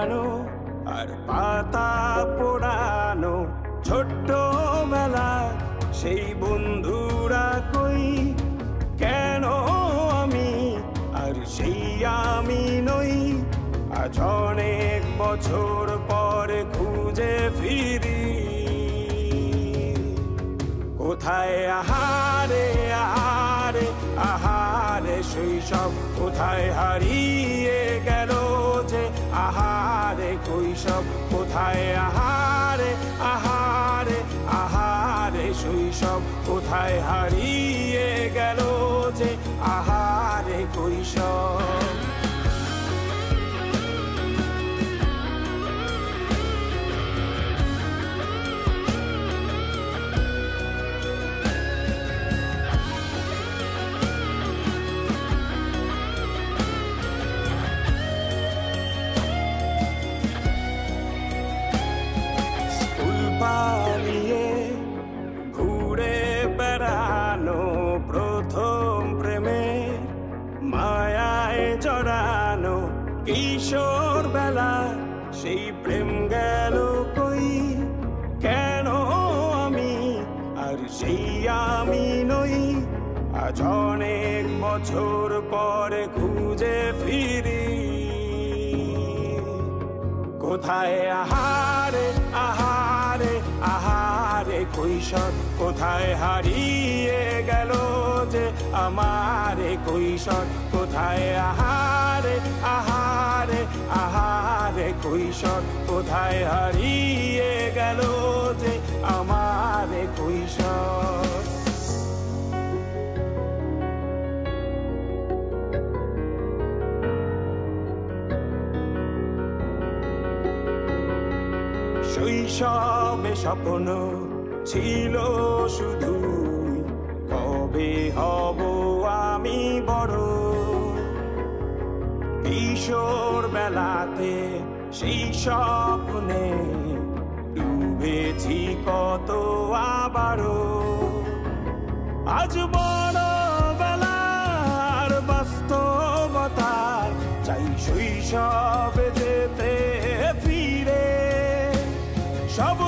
হারানো আর পাতা পোড়ানো ছোট্টবেলা সেই বন্ধুরা কই কেন আমি আর সেই আমি নই আজ অনেক বছর পরে খুঁজে ফিরি কোথায় আহারে আহারে আহারে শৈশব কোথায় হারিয়ে গেল যে আহারে কৈশব কোথায় আহারে আহারে আহারে শৈশব কোথায় হারিয়ে গেল যে আহারে কৈশব পালিয়ে ঘুরে বেড়ানো প্রথম প্রেমে মায়ায় জড়ানো কিশোর বেলা সেই প্রেম গেল কই কেন আমি আর সেই আমি নই আজ অনেক বছর পরে খুঁজে ফিরি কোথায় আহারে আহারে আহারে কৈশোর কোথায় হারিয়ে গেল যে আমারে কৈশোর কোথায় আহারে আহারে আহারে কৈশোর কোথায় হারিয়ে গেল যে আমারে কৈশোর শৈশবে স্বপ্ন ছিল শুধু কবে হব আমি বড় কিশোর বেলাতে সেই স্বপ্নে ডুবেছি কত আবারও আজ বড় বেলার বাস্তবতায় চাই শৈশবে যেতে ফিরে সব